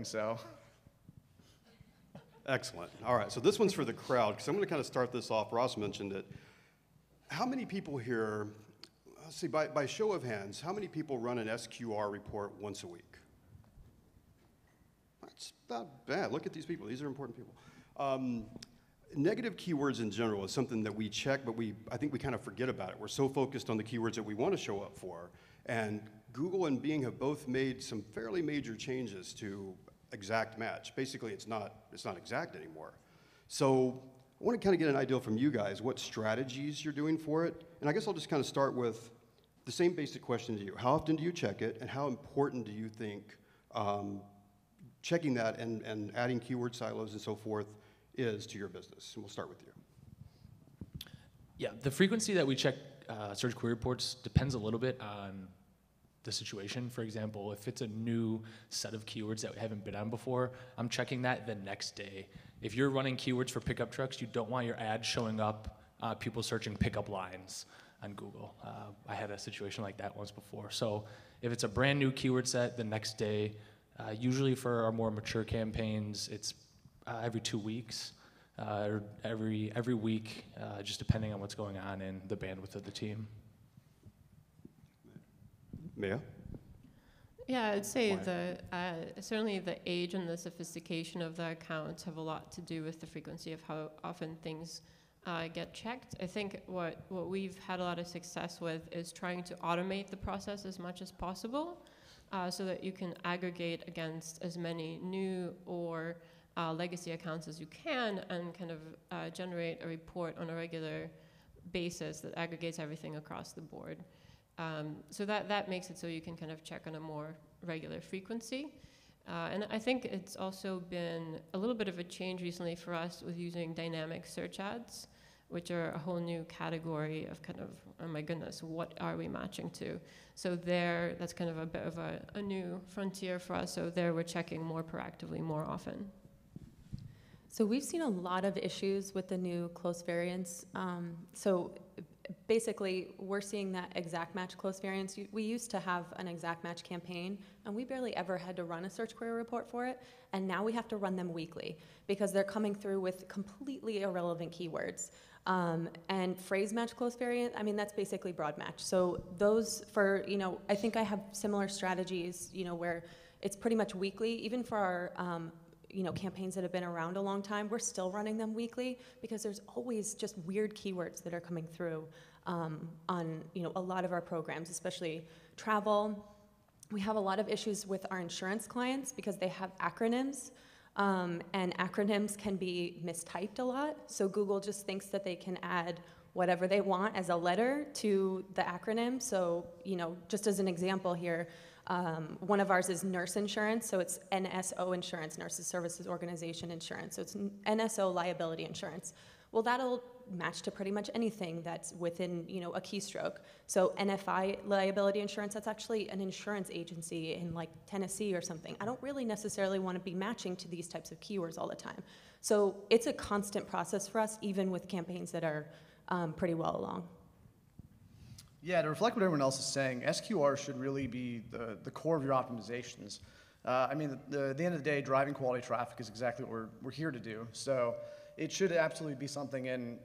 So. Excellent. All right, so this one's for the crowd, because I'm going to kind of start this off. Ross mentioned it. How many people here, let's see, by show of hands, how many people run an SQR report once a week? That's not bad. Look at these people. These are important people. Negative keywords in general is something that we check, but I think we kind of forget about it. We're so focused on the keywords that we want to show up for. And Google and Bing have both made some fairly major changes to exact match. Basically, it's not exact anymore. So I want to kind of get an idea from you guys what strategies you're doing for it. And I guess I'll just kind of start with the same basic question to you. How often do you check it, and how important do you think checking that and adding keyword silos and so forth is to your business? And we'll start with you. Yeah, the frequency that we check search query reports depends a little bit on the situation. For example, if it's a new set of keywords that we haven't been on before, I'm checking that the next day. If you're running keywords for pickup trucks, you don't want your ad showing up, people searching pickup lines on Google. I had a situation like that once before. So if it's a brand new keyword set, the next day, usually for our more mature campaigns, it's every 2 weeks, or every week, just depending on what's going on and the bandwidth of the team. Maya? Yeah, I'd say certainly the age and the sophistication of the accounts have a lot to do with the frequency of how often things get checked. I think what we've had a lot of success with is trying to automate the process as much as possible so that you can aggregate against as many new or legacy accounts as you can and kind of generate a report on a regular basis that aggregates everything across the board. So that makes it so you can kind of check on a more regular frequency. And I think it's also been a little bit of a change recently for us with using dynamic search ads, which are a whole new category of kind of, oh my goodness, what are we matching to? So that's kind of a bit of a new frontier for us. So we're checking more proactively more often. So we've seen a lot of issues with the new close variants. So basically, we're seeing that exact match close variants. We used to have an exact match campaign, and we barely ever had to run a search query report for it, and now we have to run them weekly because they're coming through with completely irrelevant keywords. And phrase match close variant, I mean, that's basically broad match. So those I think I have similar strategies, where it's pretty much weekly, even for our campaigns that have been around a long time, we're still running them weekly because there's always just weird keywords that are coming through on a lot of our programs, especially travel. We have a lot of issues with our insurance clients because they have acronyms, and acronyms can be mistyped a lot. So Google just thinks that they can add whatever they want as a letter to the acronym. So, just as an example here, one of ours is nurse insurance, so it's NSO insurance, Nurses Services Organization insurance. So it's NSO liability insurance. Well, that'll match to pretty much anything that's within, a keystroke. So NFI liability insurance, that's actually an insurance agency in like Tennessee or something. I don't really necessarily want to be matching to these types of keywords all the time. So it's a constant process for us, even with campaigns that are pretty well along. Yeah, to reflect what everyone else is saying, SQR should really be the core of your optimizations. At the end of the day, driving quality traffic is exactly what we're here to do. So it should absolutely be something, and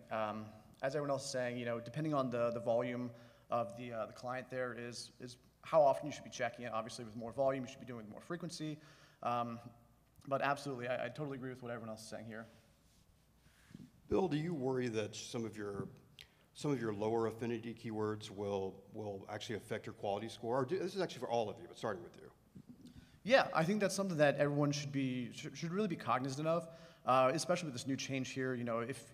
as everyone else is saying, depending on the volume of the client there is how often you should be checking it. Obviously, with more volume, you should be doing it with more frequency. But absolutely, I totally agree with what everyone else is saying here. Bill, do you worry that some of your lower affinity keywords will actually affect your quality score? This is actually for all of you, but starting with you. Yeah, I think that's something that everyone should really be cognizant of, especially with this new change here.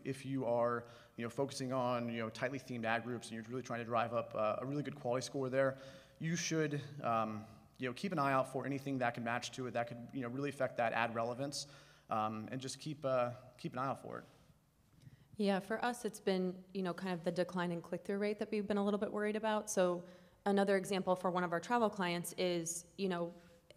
If you are focusing on tightly themed ad groups and you're really trying to drive up a really good quality score there, you should keep an eye out for anything that can match to it that could really affect that ad relevance, and just keep an eye out for it. Yeah, for us, it's been, kind of the decline in click-through rate that we've been a little bit worried about. So another example for one of our travel clients is,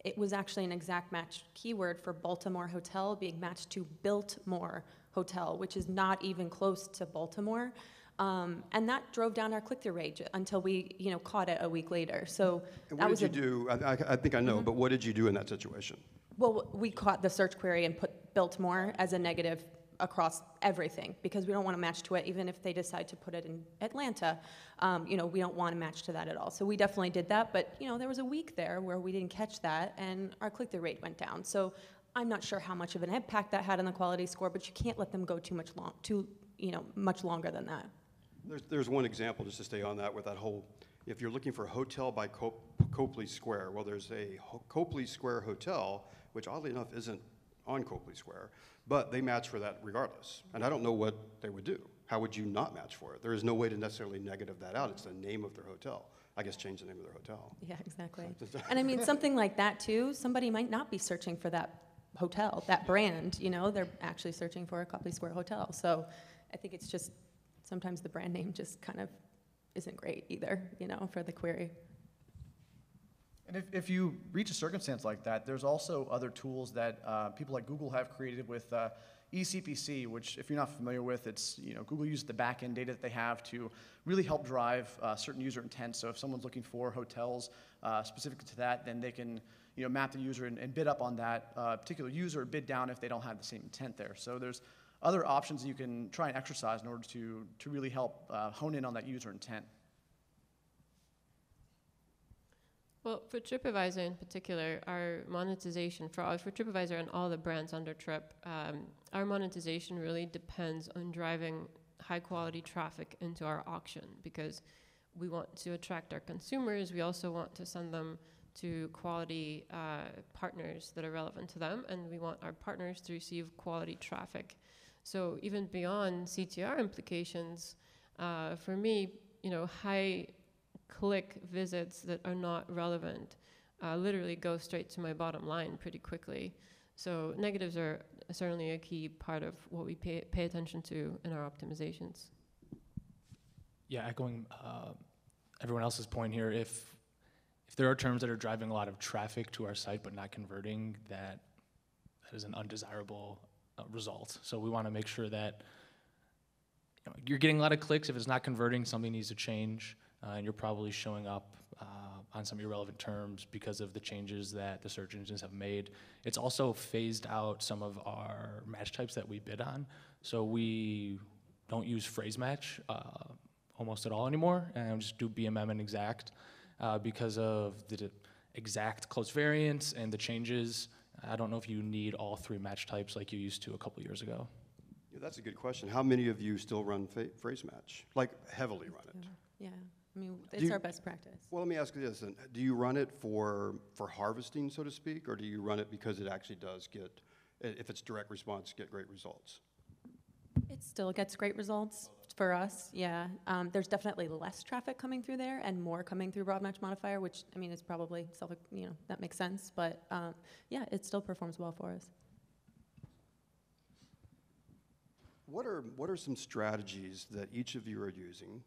it was actually an exact match keyword for Baltimore Hotel being matched to Biltmore Hotel, which is not even close to Baltimore. And that drove down our click-through rate until we, caught it a week later. So and what did you do? I think I know, but what did you do in that situation? Well, we caught the search query and built more as a negative across everything, because we don't want to match to it, even if they decide to put it in Atlanta. We don't want to match to that at all. So we definitely did that, but there was a week there where we didn't catch that, and our click-through rate went down. So I'm not sure how much of an impact that had on the quality score, but you can't let them go much longer than that. There's one example, just to stay on that, with that whole, if you're looking for a hotel by Copley Square, well, there's a Copley Square hotel, which oddly enough isn't on Copley Square, but they match for that regardless. And I don't know what they would do. How would you not match for it? There is no way to necessarily negative that out. It's the name of their hotel. I guess change the name of their hotel. Yeah, exactly. And I mean, something like that too, somebody might not be searching for that hotel, that brand, they're actually searching for a Copley Square hotel. So I think it's just, sometimes the brand name just kind of isn't great either, for the query. And if you reach a circumstance like that, there's also other tools that people like Google have created with eCPC, which, if you're not familiar with, it's, Google uses the back-end data that they have to really help drive certain user intent. So if someone's looking for hotels specific to that, then they can map the user and bid up on that particular user, or bid down if they don't have the same intent there. So there's other options that you can try and exercise in order to really help hone in on that user intent. Well, for TripAdvisor in particular, our monetization for TripAdvisor and all the brands under Trip, our monetization really depends on driving high-quality traffic into our auction, because we want to attract our consumers. We also want to send them to quality partners that are relevant to them, and we want our partners to receive quality traffic. So even beyond CTR implications, for me, high click visits that are not relevant literally go straight to my bottom line pretty quickly. So negatives are certainly a key part of what we pay attention to in our optimizations. Yeah, echoing everyone else's point here, if there are terms that are driving a lot of traffic to our site but not converting, that is an undesirable result. So we want to make sure that you're getting a lot of clicks. If it's not converting, something needs to change. And you're probably showing up on some irrelevant terms because of the changes that the search engines have made. It's also phased out some of our match types that we bid on. So we don't use phrase match almost at all anymore, and just do BMM and exact because of the exact close variance and the changes. I don't know if you need all three match types like you used to a couple years ago. Yeah, that's a good question. How many of you still run phrase match? Like, heavily run it? Yeah. I mean, it's our best practice. Well, let me ask you this then. Do you run it for harvesting, so to speak, or do you run it because it actually does get, if it's direct response, get great results? It still gets great results for us, yeah. There's definitely less traffic coming through there and more coming through broad match modifier, which, I mean, is probably that makes sense. But yeah, it still performs well for us. What are some strategies that each of you are using?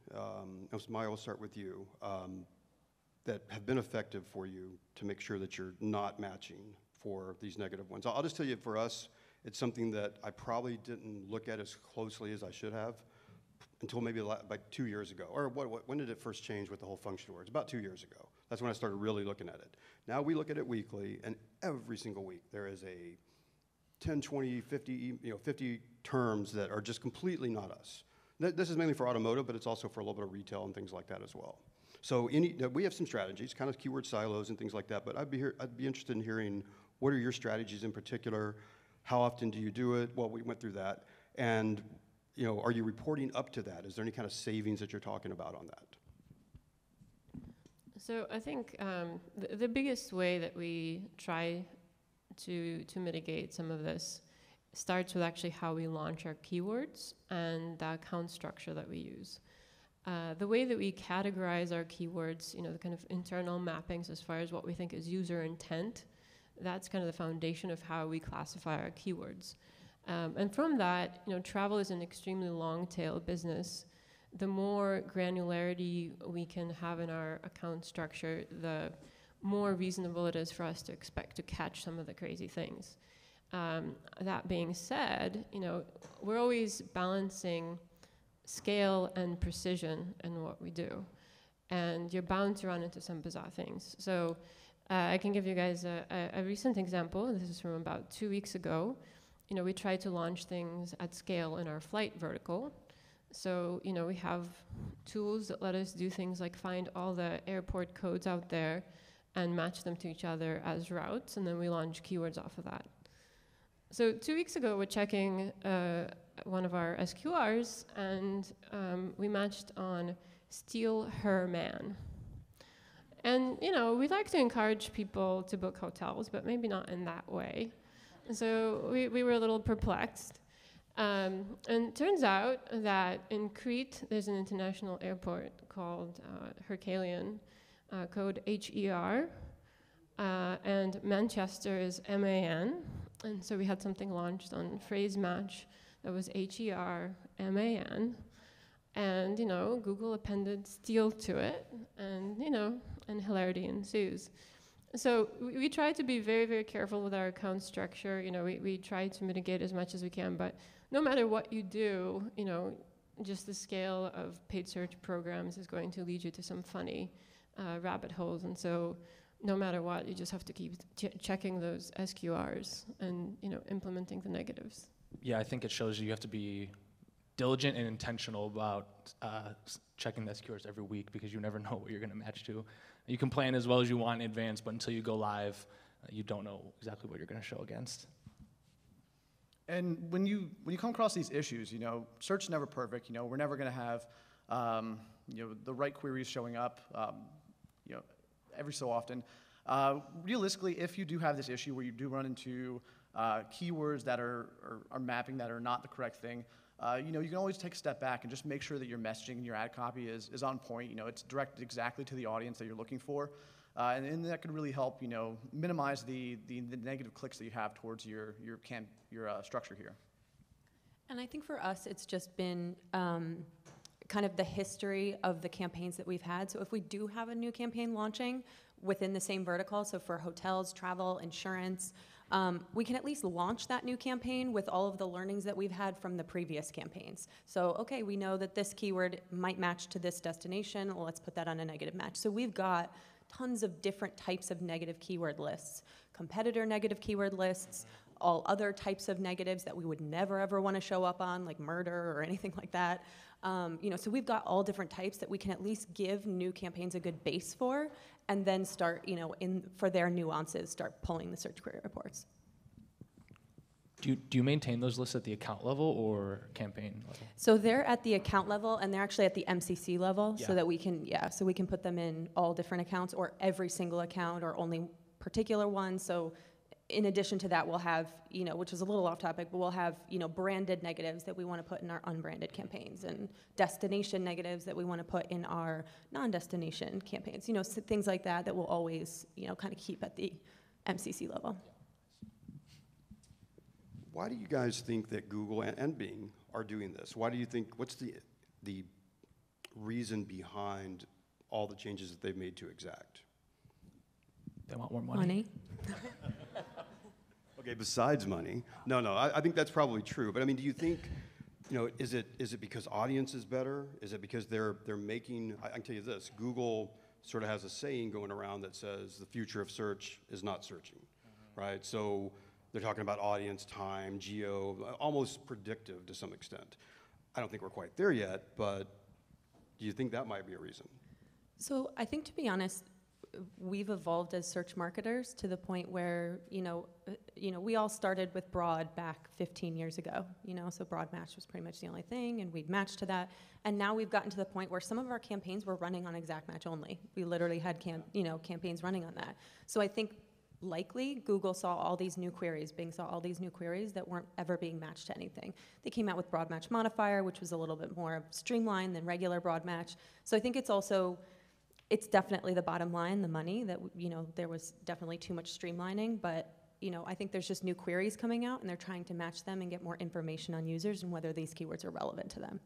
Maya, we'll start with you, that have been effective for you to make sure that you're not matching for these negative ones. I'll just tell you, for us, it's something that I probably didn't look at as closely as I should have until maybe like 2 years ago. Or when did it first change with the whole function words? About 2 years ago. That's when I started really looking at it. Now we look at it weekly, and every single week there is a 10, 20, 50 terms that are just completely not us. This is mainly for automotive, but it's also for a little bit of retail and things like that as well. So we have some strategies, kind of keyword silos and things like that, but I'd be interested in hearing, what are your strategies in particular? How often do you do it? Well, we went through that. And are you reporting up to that? Is there any kind of savings that you're talking about on that? So I think the biggest way that we try to mitigate some of this starts with actually how we launch our keywords and the account structure that we use. The way that we categorize our keywords, the kind of internal mappings as far as what we think is user intent, that's kind of the foundation of how we classify our keywords. And from that, travel is an extremely long tail business. The more granularity we can have in our account structure, the more reasonable it is for us to expect to catch some of the crazy things. That being said, we're always balancing scale and precision in what we do. And you're bound to run into some bizarre things. So I can give you guys a recent example. This is from about 2 weeks ago. We tried to launch things at scale in our flight vertical. So, we have tools that let us do things like find all the airport codes out there and match them to each other as routes, and then we launch keywords off of that. So 2 weeks ago, we're checking one of our SQRs, and we matched on steal her man. And, we like to encourage people to book hotels, but maybe not in that way. So we were a little perplexed. And it turns out that in Crete, there's an international airport called Hercalian, code HER, and Manchester is MAN. And so we had something launched on phrase match that was HER, MAN. And, Google appended steal to it, and, and hilarity ensues. So we try to be very, very careful with our account structure. We try to mitigate as much as we can, but no matter what you do, just the scale of paid search programs is going to lead you to some funny rabbit holes. And so no matter what, you just have to keep checking those SQRs and, implementing the negatives. Yeah, I think it shows you have to be diligent and intentional about checking the SQRs every week, because you never know what you're going to match to. You can plan as well as you want in advance, but until you go live, you don't know exactly what you're going to show against. And when you come across these issues, search is never perfect. We're never going to have the right queries showing up every so often. Realistically, if you do have this issue where you do run into keywords that are mapping that are not the correct thing, you can always take a step back and just make sure that your messaging and your ad copy is on point. It's directed exactly to the audience that you're looking for, and that could really help minimize the negative clicks that you have towards your structure here. And I think for us, it's just been kind of the history of the campaigns that we've had. So if we do have a new campaign launching within the same vertical, so for hotels, travel, insurance, we can at least launch that new campaign with all of the learnings that we've had from the previous campaigns. So, okay, we know that this keyword might match to this destination. Well, let's put that on a negative match. So we've got tons of different types of negative keyword lists, competitor negative keyword lists, all other types of negatives that we would never ever want to show up on, like murder or anything like that. So we've got all different types that we can at least give new campaigns a good base for, and then start, for their nuances, start pulling the search query reports. Do you maintain those lists at the account level or campaign level? So they're at the account level, and they're actually at the MCC level, so that we can put them in all different accounts, or every single account, or only particular ones. So in addition to that, we'll have, which is a little off topic, but we'll have, branded negatives that we want to put in our unbranded campaigns, and destination negatives that we want to put in our non-destination campaigns. Things like that that we'll always, kind of keep at the MCC level. Why do you guys think that Google and Bing are doing this? Why do you think, what's the reason behind all the changes that they've made to Exact? They want more money. Okay, besides money. No, I think that's probably true. But I mean, do you think, is it because audience is better? Is it because they're making, I can tell you this, Google sort of has a saying going around that says the future of search is not searching, right? So they're talking about audience, time, geo, almost predictive to some extent. I don't think we're quite there yet, but do you think that might be a reason? So I think, to be honest, we've evolved as search marketers to the point where, we all started with broad back 15 years ago, so broad match was pretty much the only thing, and we'd match to that. And now we've gotten to the point where some of our campaigns were running on exact match only. We literally had campaigns running on that. So I think likely Google saw all these new queries, Bing saw all these new queries that weren't ever being matched to anything. They came out with broad match modifier, which was a little bit more streamlined than regular broad match. So I think it's definitely the bottom line, the money, that, there was definitely too much streamlining, but, I think there's just new queries coming out, and they're trying to match them and get more information on users and whether these keywords are relevant to them.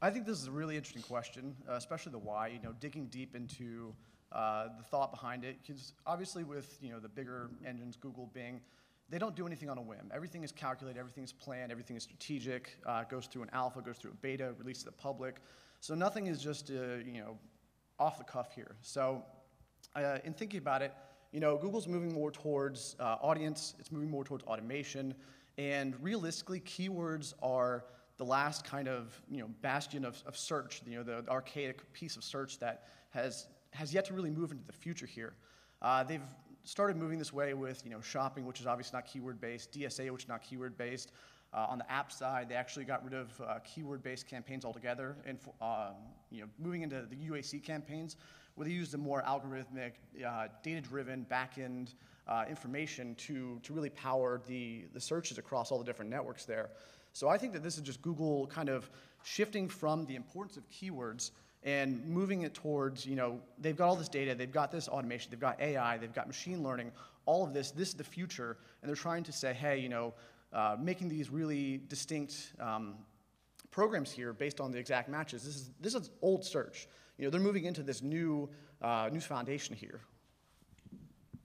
I think this is a really interesting question, especially the why, digging deep into the thought behind it, because obviously with, the bigger engines, Google, Bing, they don't do anything on a whim. Everything is calculated, everything is planned, everything is strategic, goes through an alpha, goes through a beta, released to the public. So nothing is just, off the cuff here. So in thinking about it, Google's moving more towards audience, it's moving more towards automation, and realistically, keywords are the last kind of bastion of search, the archaic piece of search that has yet to really move into the future here. They've started moving this way with shopping, which is obviously not keyword-based, DSA, which is not keyword-based. On the app side, they actually got rid of keyword-based campaigns altogether, and moving into the UAC campaigns, where they used a more algorithmic, data-driven back-end information to really power the searches across all the different networks there. So I think that this is just Google kind of shifting from the importance of keywords and moving it towards, they've got all this data, they've got this automation, they've got AI, they've got machine learning, all of this is the future, and they're trying to say, hey, making these really distinct programs here based on the exact matches. This is old search. They're moving into this new foundation here.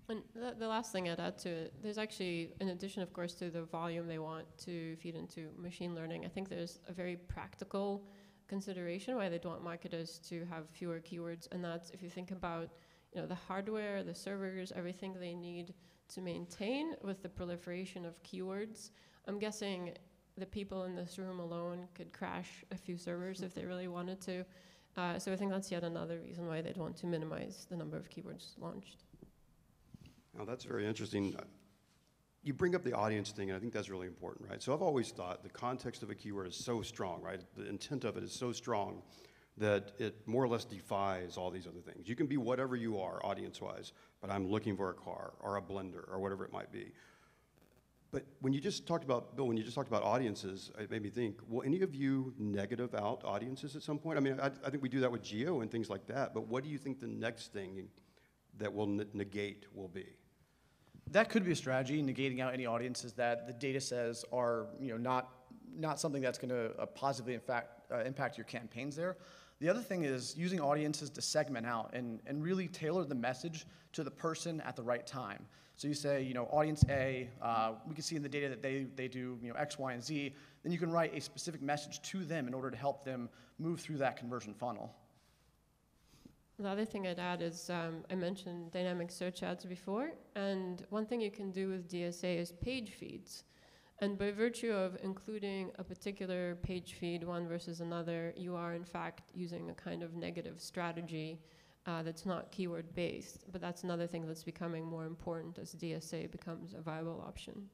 And the last thing I'd add to it, there's actually, in addition, of course, to the volume they want to feed into machine learning, I think there's a very practical consideration why they'd want marketers to have fewer keywords, and that's if you think about the hardware, the servers, everything they need to maintain with the proliferation of keywords. I'm guessing the people in this room alone could crash a few servers if they really wanted to. So I think that's yet another reason why they'd want to minimize the number of keywords launched. Now that's very interesting. You bring up the audience thing, and I think that's really important, right? So I've always thought the context of a keyword is so strong, right? The intent of it is so strong that it more or less defies all these other things. You can be whatever you are audience-wise, but I'm looking for a car or a blender or whatever it might be. But when you just talked about, Bill, when you just talked about audiences, it made me think, will any of you negative out audiences at some point? I mean, I think we do that with geo and things like that, but what do you think the next thing that will negate will be? That could be a strategy, negating out any audiences that the data says are not something that's going to positively impact your campaigns there. The other thing is using audiences to segment out and really tailor the message to the person at the right time. So you say, audience A, we can see in the data that they do X, Y, and Z. Then you can write a specific message to them in order to help them move through that conversion funnel. The other thing I'd add is I mentioned dynamic search ads before, and one thing you can do with DSA is page feeds. And by virtue of including a particular page feed, one versus another, you are in fact using a kind of negative strategy that's not keyword based. But that's another thing that's becoming more important as DSA becomes a viable option.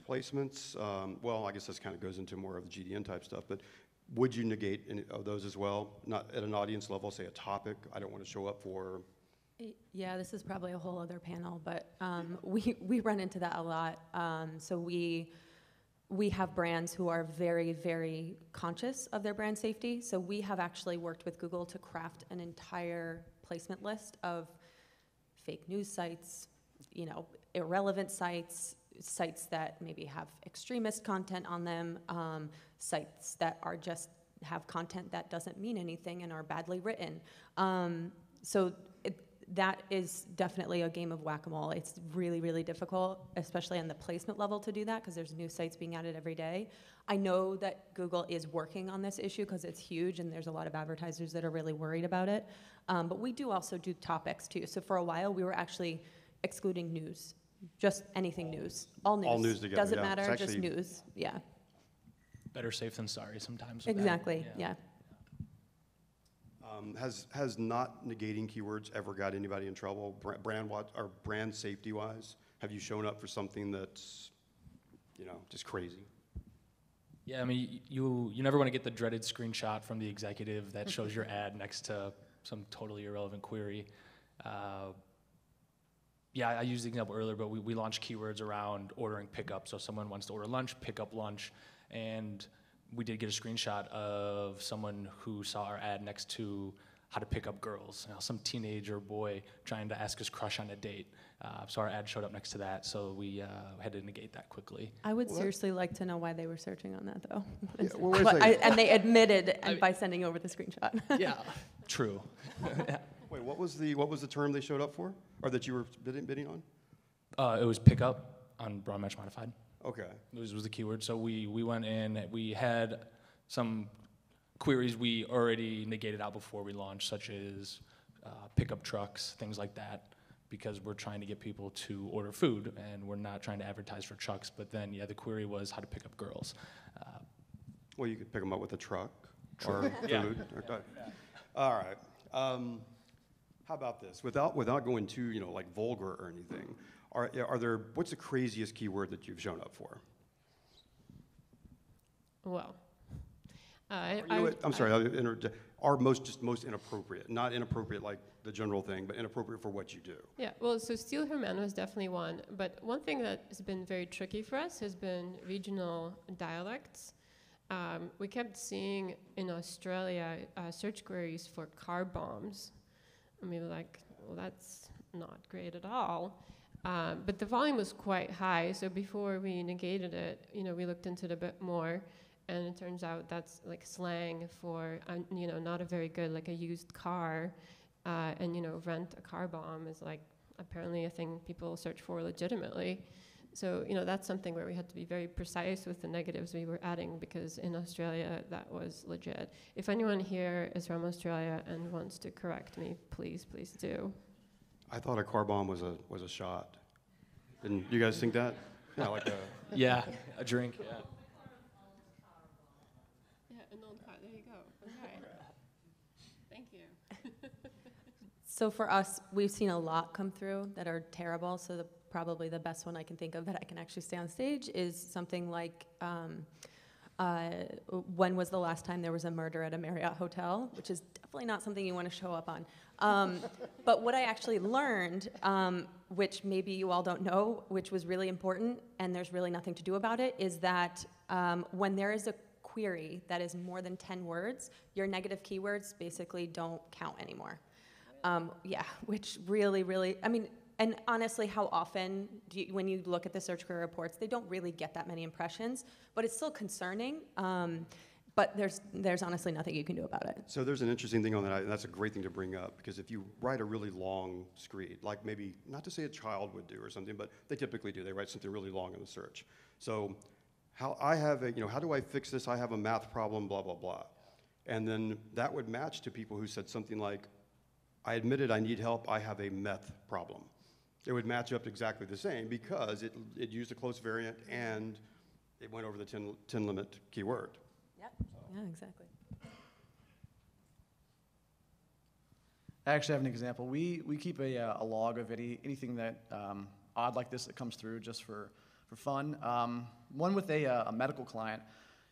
Placements, well, I guess this kind of goes into more of the GDN type stuff, but would you negate any of those as well? Not at an audience level, say a topic I don't want to show up for. Yeah, this is probably a whole other panel, but we run into that a lot. So we have brands who are very, very conscious of their brand safety. So we have actually worked with Google to craft an entire placement list of fake news sites, irrelevant sites, sites that maybe have extremist content on them, sites that are just have content that doesn't mean anything and are badly written. So that is definitely a game of whack-a-mole. It's really, really difficult, especially on the placement level, to do that because there's new sites being added every day. I know that Google is working on this issue because it's huge and there's a lot of advertisers that are really worried about it. But we do also do topics too. So for a while, we were actually excluding news. Just anything news. All news. All news together, Doesn't yeah. matter, It's just actually news. Yeah. Better safe than sorry sometimes. with that. Exactly, yeah. Has not negating keywords ever got anybody in trouble, brand safety wise? Have you shown up for something that's, just crazy? Yeah, I mean, you never want to get the dreaded screenshot from the executive that shows your ad next to some totally irrelevant query. Yeah, I used the example earlier, but we launched keywords around ordering pickup. So someone wants to order lunch, pick up lunch, and we did get a screenshot of someone who saw our ad next to how to pick up girls. Some teenager boy trying to ask his crush on a date. So our ad showed up next to that, so we had to negate that quickly. I would seriously like to know why they were searching on that, though. Yeah, well, wait a second. And they admitted by sending over the screenshot. Yeah, true. Wait, what was the term they showed up for, or that you were bidding on? It was pickup on broad match modified. Okay. It was the keyword. So we went in, we had some queries we already negated out before we launched, such as pickup trucks, things like that, because we're trying to get people to order food, and we're not trying to advertise for trucks. But then, yeah, the query was how to pick up girls. Well, you could pick them up with a truck True. or Yeah. food. All right. How about this? Without going too, like vulgar or anything, are there? What's the craziest keyword that you've shown up for? Well, I'm sorry. Are most inappropriate? Not inappropriate like the general thing, but inappropriate for what you do. yeah, well, so Steel Herman was definitely one. But one thing that has been very tricky for us has been regional dialects. We kept seeing in Australia search queries for car bombs. And we were like, well, that's not great at all. But the volume was quite high, so before we negated it, we looked into it a bit more, and it turns out that's like slang for, not a very good, like a used car, and rent a car bomb is like apparently a thing people search for legitimately. So, that's something where we had to be very precise with the negatives we were adding, because in Australia, that was legit. If anyone here is from Australia and wants to correct me, please do. I thought a car bomb was a shot. Didn't you guys think that? Yeah, like a. Yeah, a drink. Yeah. Yeah, an old car, there you go. Okay. Thank you. So for us, we've seen a lot come through that are terrible. So probably the best one I can think of that I can actually say on stage is something like, when was the last time there was a murder at a Marriott hotel? Which is definitely not something you want to show up on. But what I actually learned, which maybe you all don't know, which was really important, and there's really nothing to do about it, is that when there is a query that is more than 10 words, your negative keywords basically don't count anymore. Yeah, which really, and honestly, how often when you look at the search query reports, they don't really get that many impressions, but it's still concerning. But there's honestly nothing you can do about it. So there's an interesting thing on that, and that's a great thing to bring up, because if you write a really long screed, like maybe, not to say a child would do or something, but they typically do, they write something really long in the search. So how do I fix this? I have a math problem, blah, blah, blah. And then that would match to people who said something like, I admitted I need help, I have a meth problem. It would match up exactly the same because it used a close variant and it went over the 10 limit keyword. Yep. Yeah, exactly. I actually have an example. We keep a log of anything that odd like this that comes through just for fun. One with a medical client.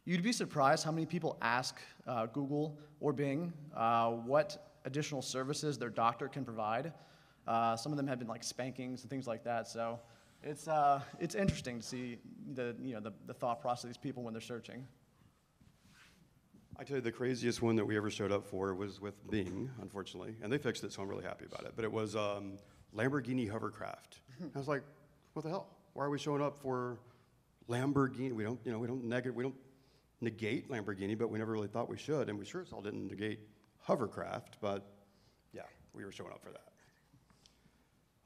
You'd be surprised how many people ask Google or Bing what additional services their doctor can provide. Some of them have been like spankings and things like that. So it's interesting to see the thought process of these people when they're searching. I tell you, the craziest one that we ever showed up for was with Bing, unfortunately, and they fixed it, so I'm really happy about it. But it was Lamborghini hovercraft. I was like, what the hell? Why are we showing up for Lamborghini? We don't negate Lamborghini, but we never really thought we should, and we sure as hell didn't negate hovercraft. But yeah, we were showing up for that.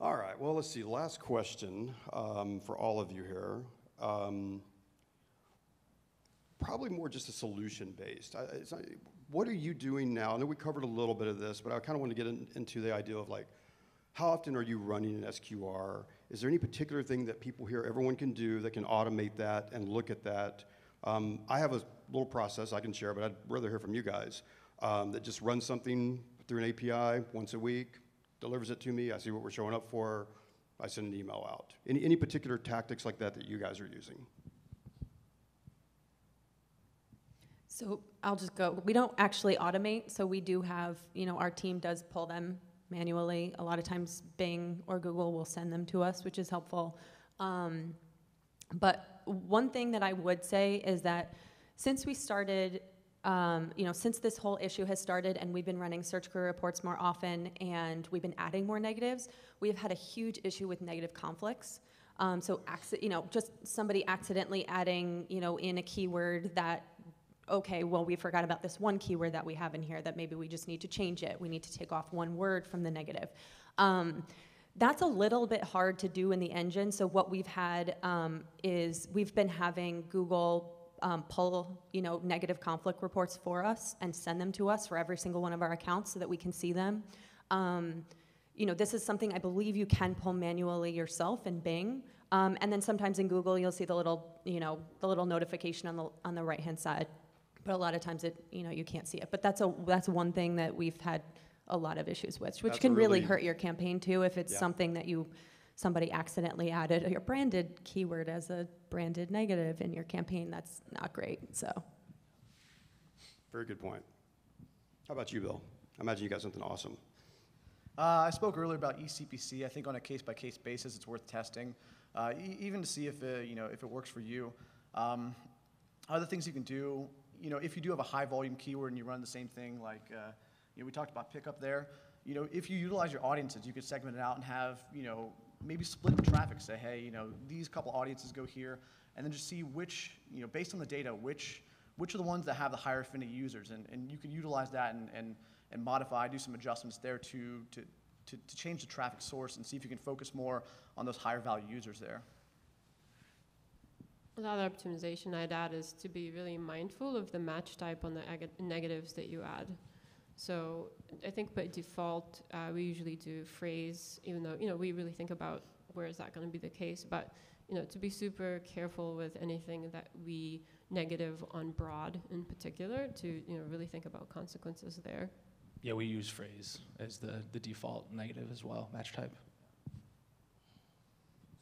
All right. Well, let's see. Last question for all of you here. Probably more just a solution-based. What are you doing now? I know we covered a little bit of this, but I kind of want to get into the idea of like, how often are you running an SQR? Is there any particular thing that people here, everyone can do that can automate that and look at that? I have a little process I can share, but I'd rather hear from you guys, that just runs something through an API once a week, delivers it to me, I see what we're showing up for, I send an email out. Any particular tactics like that you guys are using? So I'll just go. We don't actually automate, so we do have, our team does pull them manually. A lot of times Bing or Google will send them to us, which is helpful. But one thing that I would say is that since we started, since this whole issue has started and we've been running search query reports more often and we've been adding more negatives, we have had a huge issue with negative conflicts. Just somebody accidentally adding, in a keyword that, okay, well, we forgot about this one keyword that we have in here that maybe we just need to change it. We need to take off one word from the negative. That's a little bit hard to do in the engine. So what we've had is we've been having Google pull, negative conflict reports for us and send them to us for every single one of our accounts so that we can see them. This is something I believe you can pull manually yourself in Bing. And then sometimes in Google, you'll see the little notification on the right-hand side. But a lot of times you can't see it. But that's one thing that we've had a lot of issues with, which can really hurt your campaign too if it's something that somebody accidentally added your branded keyword as a branded negative in your campaign. That's not great. So. Very good point. How about you, Bill? I imagine you got something awesome. I spoke earlier about eCPC. I think on a case-by-case basis, it's worth testing, even to see if it works for you. Other things you can do, if you do have a high-volume keyword and you run the same thing, like we talked about pickup there. If you utilize your audiences, you could segment it out and have maybe split the traffic. Say, hey, these couple audiences go here, and then just see which, based on the data, which are the ones that have the higher affinity users, and you could utilize that and modify, do some adjustments there to change the traffic source and see if you can focus more on those higher value users there. Another optimization I'd add is to be really mindful of the match type on the negatives that you add. So I think by default, we usually do phrase, even though, we really think about where is that going to be the case, but, to be super careful with anything that we negative on broad in particular to, really think about consequences there. Yeah, we use phrase as the default negative as well, match type.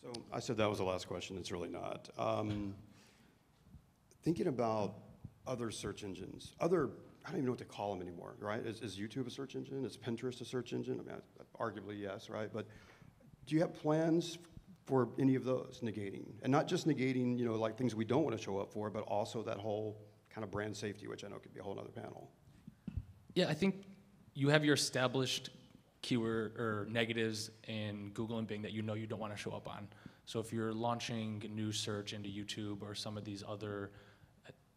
So I said that was the last question. It's really not. Thinking about other search engines, I don't even know what to call them anymore, right? Is YouTube a search engine? Is Pinterest a search engine? I mean, arguably yes, right? But do you have plans for any of those negating? And not just negating, like things we don't want to show up for, but also that whole kind of brand safety, which I know could be a whole other panel. Yeah, I think you have your established keyword or negatives in Google and Bing that you don't want to show up on. So if you're launching a new search into YouTube or some of these other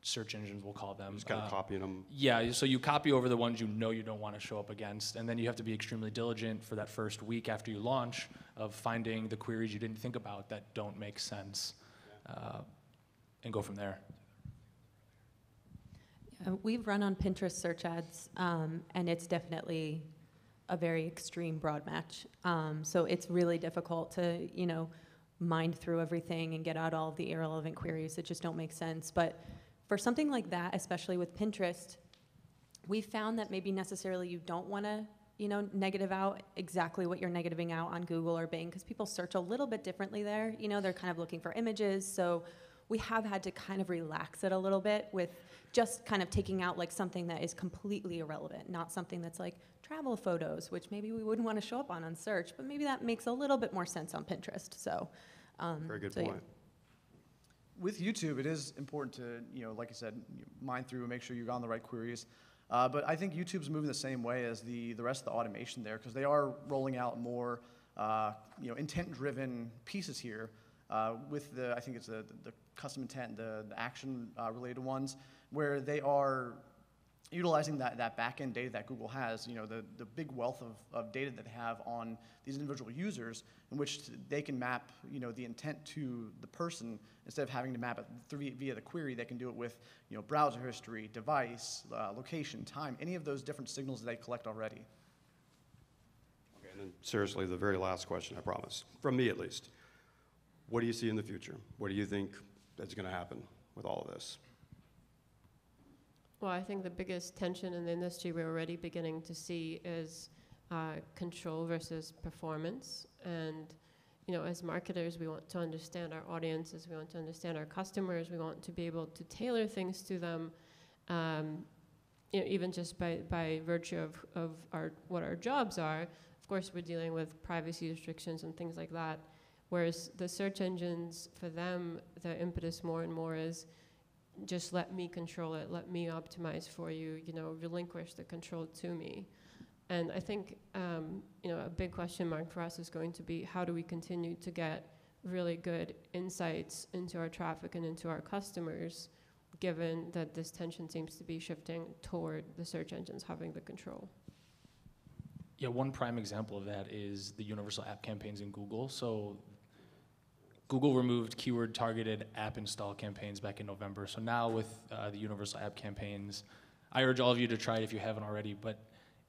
search engines, we'll call them. Just kind of copying them. Yeah, so you copy over the ones you don't want to show up against, and then you have to be extremely diligent for that first week after you launch of finding the queries you didn't think about that don't make sense, and go from there. We've run on Pinterest search ads, and it's definitely a very extreme broad match. So it's really difficult to, mine through everything and get out all of the irrelevant queries that just don't make sense. But for something like that, especially with Pinterest, we found that maybe necessarily you don't want to, negative out exactly what you're negativing out on Google or Bing, because people search a little bit differently there. They're kind of looking for images. So we have had to kind of relax it a little bit with just kind of taking out like something that is completely irrelevant, not something that's like travel photos, which maybe we wouldn't want to show up on search, but maybe that makes a little bit more sense on Pinterest. So, very good point. Yeah. With YouTube, it is important to, like I said, mine through and make sure you're on the right queries. But I think YouTube's moving the same way as the rest of the automation there, because they are rolling out more, intent-driven pieces here with I think it's the custom intent, the action-related ones, where they are utilizing that back-end data that Google has, the big wealth of data that they have on these individual users, in which they can map, the intent to the person instead of having to map it via the query. They can do it with, browser history, device, location, time, any of those different signals that they collect already. Okay, and then seriously, the very last question, I promise, from me at least. What do you see in the future? What do you think that's going to happen with all of this? Well, I think the biggest tension in the industry we're already beginning to see is control versus performance. And, as marketers, we want to understand our audiences, we want to understand our customers, we want to be able to tailor things to them, even just by virtue of what our jobs are. Of course, we're dealing with privacy restrictions and things like that. Whereas the search engines, for them, the impetus more and more is just let me control it, let me optimize for you, relinquish the control to me. And I think, a big question mark for us is going to be how do we continue to get really good insights into our traffic and into our customers, given that this tension seems to be shifting toward the search engines having the control. Yeah, one prime example of that is the universal app campaigns in Google. So Google removed keyword-targeted app install campaigns back in November. So now with the universal app campaigns, I urge all of you to try it if you haven't already, but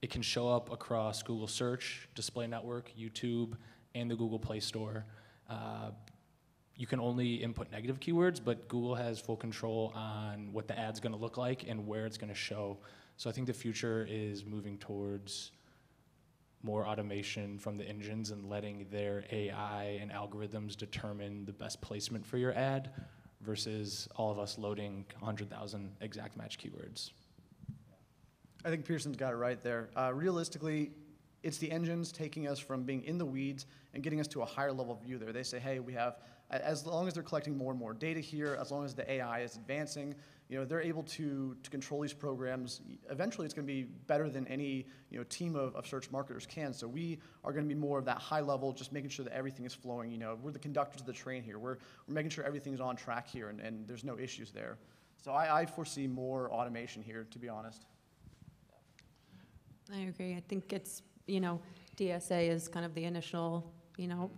it can show up across Google Search, Display Network, YouTube, and the Google Play Store. You can only input negative keywords, but Google has full control on what the ad's gonna look like and where it's gonna show. So I think the future is moving towards more automation from the engines and letting their AI and algorithms determine the best placement for your ad versus all of us loading 100,000 exact match keywords. I think Pierson's got it right there. Realistically, it's the engines taking us from being in the weeds and getting us to a higher level view there. They say, hey, we have, as long as they're collecting more and more data here, as long as the AI is advancing, they're able to control these programs. Eventually, it's going to be better than any team of search marketers can. So we are going to be more of that high level, just making sure that everything is flowing. We're the conductors of the train here. We're making sure everything's on track here, and there's no issues there. So I foresee more automation here, to be honest. I agree. I think it's, DSA is kind of the initial,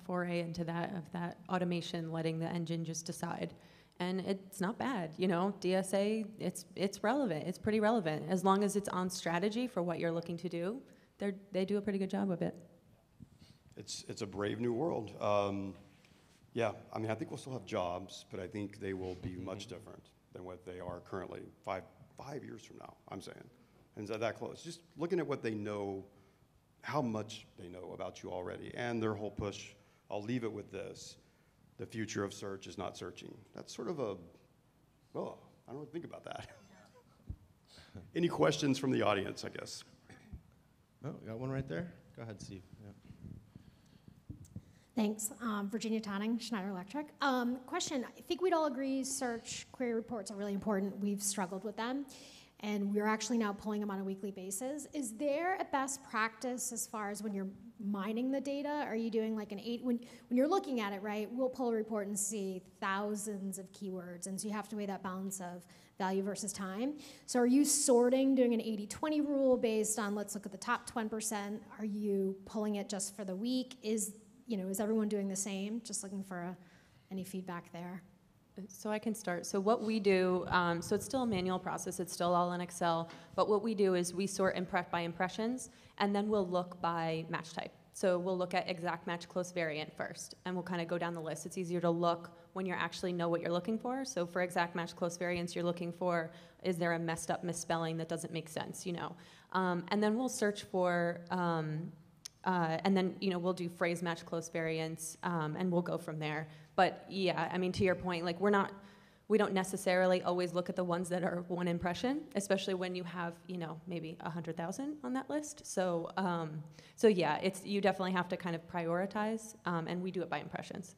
foray into that automation, letting the engine just decide. And it's not bad, DSA, it's relevant. It's pretty relevant. As long as it's on strategy for what you're looking to do, they do a pretty good job of it. It's a brave new world. Yeah, I mean, I think we'll still have jobs, but I think they will be much different than what they are currently 5 years from now, I'm saying. And so that close. Just looking at what they know, how much they know about you already, and their whole push. I'll leave it with this. The future of search is not searching. That's sort of I don't know what to think about that. Any questions from the audience, I guess? Oh, got one right there. Go ahead, Steve. Yeah. Thanks. Virginia Tonning, Schneider Electric. Question, I think we'd all agree search query reports are really important. We've struggled with them, and we're actually now pulling them on a weekly basis. Is there a best practice as far as when you're mining the data? Are you doing like when you're looking at it, right, we'll pull a report and see thousands of keywords, and so you have to weigh that balance of value versus time. So are you sorting, doing an 80-20 rule based on, let's look at the top 10%? Are you pulling it just for the week? Is everyone doing the same? Just looking for any feedback there. So I can start. So what we do, so it's still a manual process. It's still all in Excel. But what we do is we sort by impressions, and then we'll look by match type. So we'll look at exact match close variant first, and we'll kind of go down the list. It's easier to look when you actually know what you're looking for. So for exact match close variants, you're looking for, is there a messed up misspelling that doesn't make sense, And then we'll search for, and then, we'll do phrase match close variants, and we'll go from there. But yeah, I mean, to your point, like we don't necessarily always look at the ones that are one impression, especially when you have, maybe 100,000 on that list. So, yeah, you definitely have to kind of prioritize, and we do it by impressions.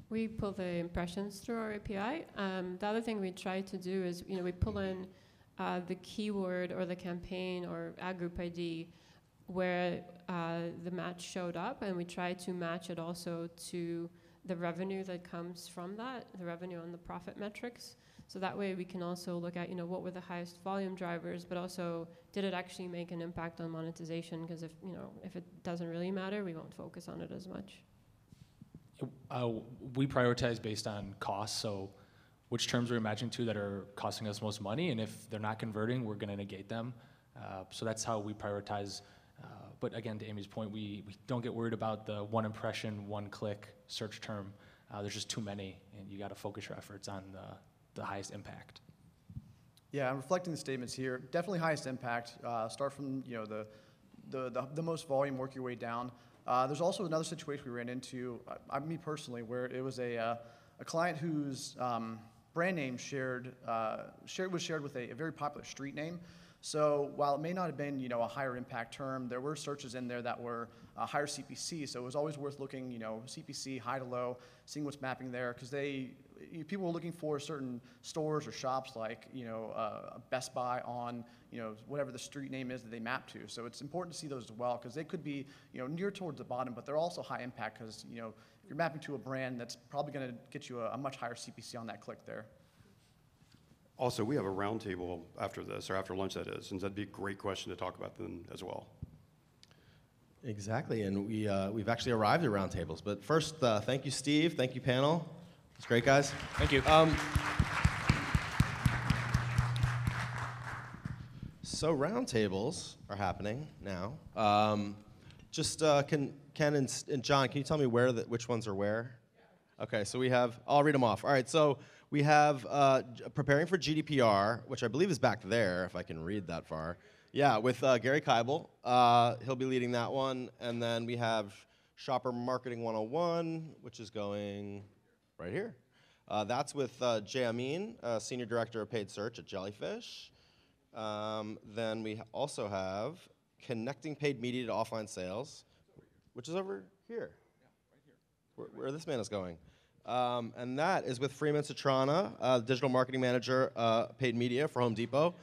We pull the impressions through our API. The other thing we try to do is, we pull in the keyword or the campaign or ad group ID where the match showed up, and we try to match it also to the revenue that comes from that, the revenue on the profit metrics. So that way we can also look at, what were the highest volume drivers, but also did it actually make an impact on monetization? Because if it doesn't really matter, we won't focus on it as much. We prioritize based on cost, so which terms we're matching to that are costing us most money, and if they're not converting, we're gonna negate them. So that's how we prioritize. But again, to Amy's point, we don't get worried about the one impression, one click search term. There's just too many, and you gotta focus your efforts on the highest impact. Yeah, I'm reflecting the statements here. Definitely highest impact. Start from the most volume, work your way down. There's also another situation we ran into, me personally, where it was a client whose brand name was shared with a very popular street name. So while it may not have been a higher impact term, there were searches in there that were higher CPC. So it was always worth looking CPC high to low, seeing what's mapping there, because people were looking for certain stores or shops like Best Buy on whatever the street name is that they map to. So it's important to see those as well, because they could be near towards the bottom, but they're also high impact because if you're mapping to a brand, that's probably going to get you a much higher CPC on that click there. Also, we have a roundtable after this, or after lunch that is, and that'd be a great question to talk about then as well. Exactly, and we've actually arrived at roundtables. But first, thank you, Steve. Thank you, panel. It's great, guys. Thank you. So roundtables are happening now. Ken and John, can you tell me which ones are where? Okay, so we have, I'll read them off. All right, so we have preparing for GDPR, which I believe is back there, if I can read that far. Yeah, with Gary Keibel. He'll be leading that one. And then we have Shopper Marketing 101, which is going right here. That's with Jay Amin, Senior Director of Paid Search at Jellyfish. Then we also have Connecting Paid Media to Offline Sales, which is over here. Where this man is going. And that is with Freeman Citrana, Digital Marketing Manager, Paid Media for Home Depot.